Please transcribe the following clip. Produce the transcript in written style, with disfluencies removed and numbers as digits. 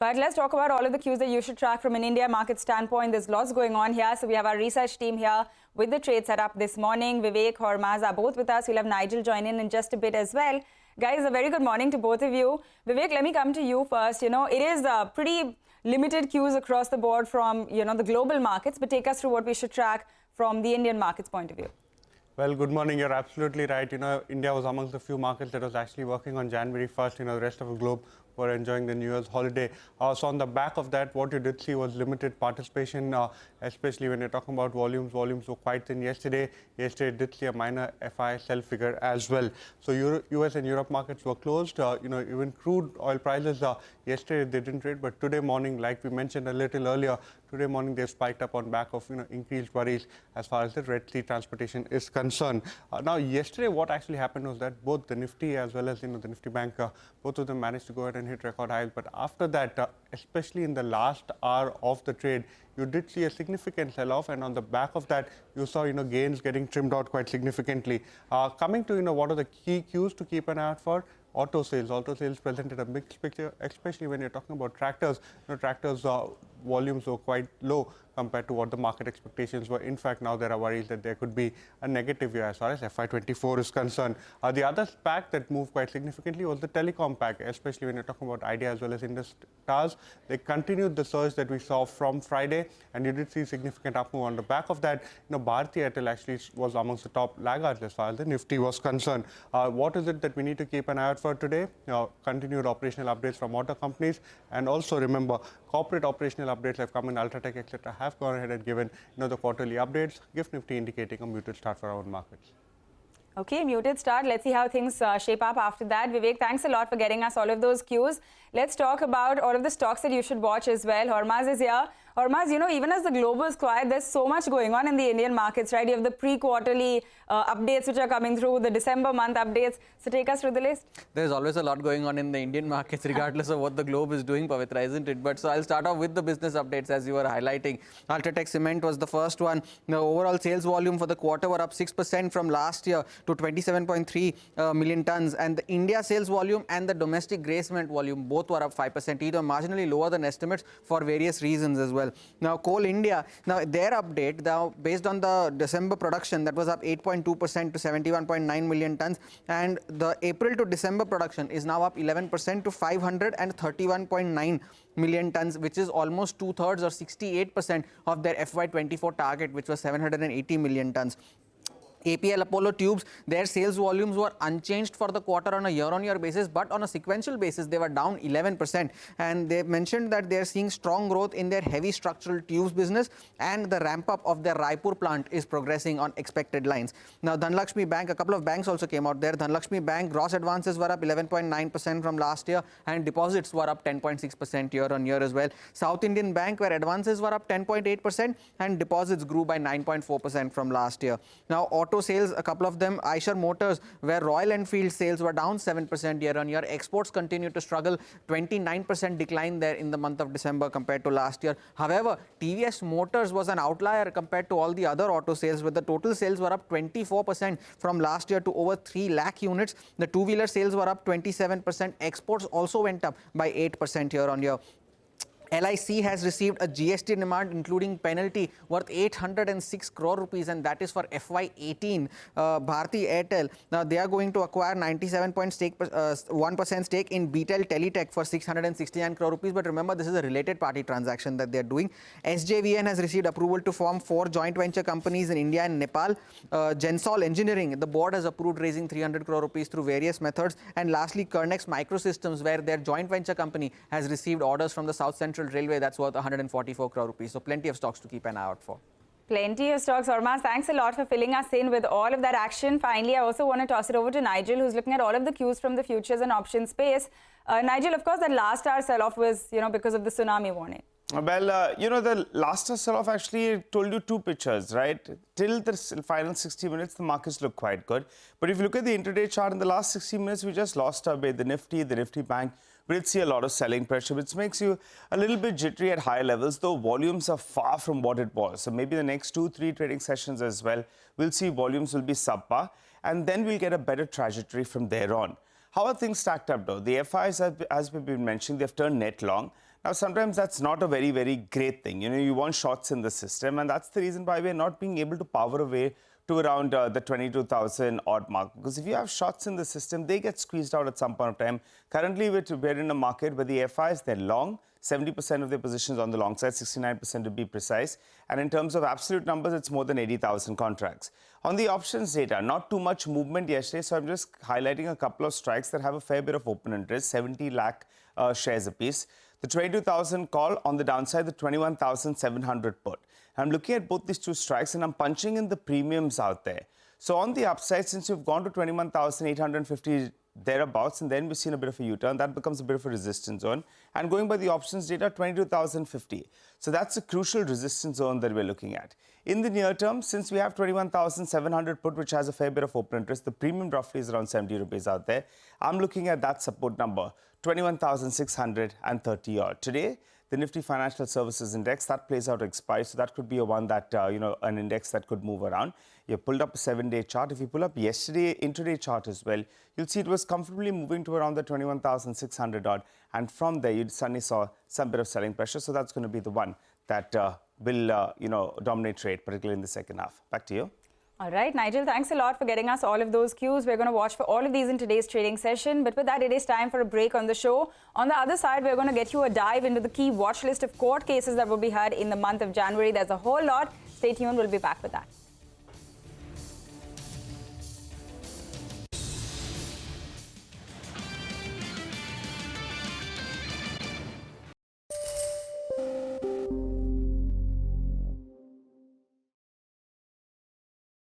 But let's talk about all of the cues that you should track from an India market standpoint. There's lots going on here. So we have our research team here with the trade setup this morning. Vivek, Hormaz are both with us. We'll have Nigel join in just a bit as well. Guys, a very good morning to both of you. Vivek, let me come to you first. It is pretty limited cues across the board from, the global markets. But take us through what we should track from the Indian markets point of view. Well, good morning. You're absolutely right. India was amongst the few markets that was actually working on January 1st. The rest of the globe were enjoying the New Year's holiday. So on the back of that, what you did see was limited participation, especially when you're talking about volumes. Volumes were quite thin yesterday. Yesterday did see a minor FI sell figure as well. So US and Europe markets were closed. Even crude oil prices yesterday they didn't trade, but today morning, like we mentioned a little earlier, today morning they've spiked up on back of increased worries as far as the Red Sea transportation is concerned. Now, yesterday what actually happened was that both the Nifty as well as the Nifty Bank, both of them managed to go ahead and hit record highs. But after that, especially in the last hour of the trade, you did see a significant sell-off, and on the back of that, you saw gains getting trimmed out quite significantly. Coming to what are the key cues to keep an eye out for? Auto sales. Auto sales presented a mixed picture, especially when you're talking about tractors. Tractors volumes were quite low compared to what the market expectations were. In fact, now there are worries that there could be a negative year as far as FY24 is concerned. The other pack that moved quite significantly was the telecom pack, especially when you're talking about Idea as well as Indus Towers. They continued the surge that we saw from Friday, and you did see significant up move on the back of that. Bharti Airtel actually was amongst the top laggards as far as the Nifty was concerned. What is it that we need to keep an eye out for today? Continued operational updates from auto companies, and also remember, corporate operational updates have come in. Ultratech, etc., have gone ahead and given the quarterly updates. GIFT Nifty indicating a muted start for our own markets. Okay, muted start. Let's see how things shape up after that. Vivek, thanks a lot for getting us all of those cues. Let's talk about all of the stocks that you should watch as well. Hormaz is here. Hormaz, even as the global is quiet, there's so much going on in the Indian markets, right? You have the pre-quarterly updates which are coming through, the December month updates. So take us through the list. There's always a lot going on in the Indian markets, regardless of what the globe is doing, Pavitra, isn't it? But so I'll start off with the business updates as you were highlighting. Ultratech Cement was the first one. The overall sales volume for the quarter were up 6% from last year to 27.3 million tons. And the India sales volume and the domestic grey cement volume both were up 5%, either marginally lower than estimates for various reasons as well. Now, Coal India, their update, now based on the December production, that was up 8.2% to 71.9 million tons. And the April to December production is now up 11% to 531.9 million tons, which is almost two-thirds or 68% of their FY24 target, which was 780 million tons. APL Apollo Tubes, their sales volumes were unchanged for the quarter on a year-on-year basis, but on a sequential basis, they were down 11%. And they mentioned that they're seeing strong growth in their heavy structural tubes business, and the ramp-up of their Raipur plant is progressing on expected lines. Now, Dhanlaxmi Bank, a couple of banks also came out there. Dhanlaxmi Bank, gross advances were up 11.9% from last year, and deposits were up 10.6% year-on-year as well. South Indian Bank, where advances were up 10.8%, and deposits grew by 9.4% from last year. Now, auto sales, a couple of them, Eicher Motors, where Royal Enfield sales were down 7% year-on-year. Exports continue to struggle, 29% decline there in the month of December compared to last year. However, TVS Motors was an outlier compared to all the other auto sales, where the total sales were up 24% from last year to over 3 lakh units. The two-wheeler sales were up 27%. Exports also went up by 8% year-on-year. LIC has received a GST demand including penalty worth 806 crore rupees, and that is for FY18. Bharti Airtel, now they are going to acquire 97.1% stake in Betel Teletech for 669 crore rupees. But remember, this is a related party transaction that they are doing. SJVN has received approval to form 4 joint venture companies in India and Nepal. Gensol Engineering, the board has approved raising 300 crore rupees through various methods. And lastly, Kernex Microsystems, where their joint venture company has received orders from the South Central Railway that's worth 144 crore rupees. So plenty of stocks to keep an eye out for. Plenty of stocks. Hormaz, thanks a lot for filling us in with all of that action. Finally, I also want to toss it over to Nigel, who's looking at all of the cues from the futures and options space. Nigel, of course, that last hour sell-off was, because of the tsunami warning. Well, the last sell-off actually told you two pictures, right? Till the final 60 minutes, the markets look quite good. But if you look at the intraday chart in the last 60 minutes, we just lost our way. The Nifty Bank, we did see a lot of selling pressure, which makes you a little bit jittery at high levels, though volumes are far from what it was. So maybe the next 2-3 trading sessions as well, we'll see volumes will be subpar, and then we'll get a better trajectory from there on. How are things stacked up, though? The FIs, as we've been mentioning, they've turned net long. Now, sometimes that's not a very, very great thing. You want shorts in the system, and that's the reason why we're not being able to power away to around the 22,000 odd mark. Because if you have shorts in the system, they get squeezed out at some point of time. Currently, we're in a market where the FIs, they're long. 70% of their positions on the long side, 69% to be precise. And in terms of absolute numbers, it's more than 80,000 contracts. On the options data, not too much movement yesterday, so I'm just highlighting a couple of strikes that have a fair bit of open interest, 70 lakh shares apiece. The 22,000 call on the downside, the 21,700 put. I'm looking at both these two strikes and I'm punching in the premiums out there. So on the upside, since you've gone to 21,850 thereabouts, and then we've seen a bit of a U-turn, that becomes a bit of a resistance zone. And going by the options data, 22,050. So that's a crucial resistance zone that we're looking at. In the near term, since we have 21,700 put, which has a fair bit of open interest, the premium roughly is around 70 rupees out there. I'm looking at that support number, 21,630 odd. Today, the Nifty Financial Services Index, that plays out expiry. So that could be a one that, an index that could move around. You pulled up a 7-day chart. If you pull up yesterday intraday chart as well, you'll see it was comfortably moving to around the 21,600 odd. And from there, you suddenly saw some bit of selling pressure. So that's going to be the one that will, dominate trade, particularly in the second half. Back to you. All right, Nigel, thanks a lot for getting us all of those cues. We're going to watch for all of these in today's trading session. But with that, it is time for a break on the show. On the other side, we're going to get you a dive into the key watch list of court cases that will be heard in the month of January. There's a whole lot. Stay tuned. We'll be back with that.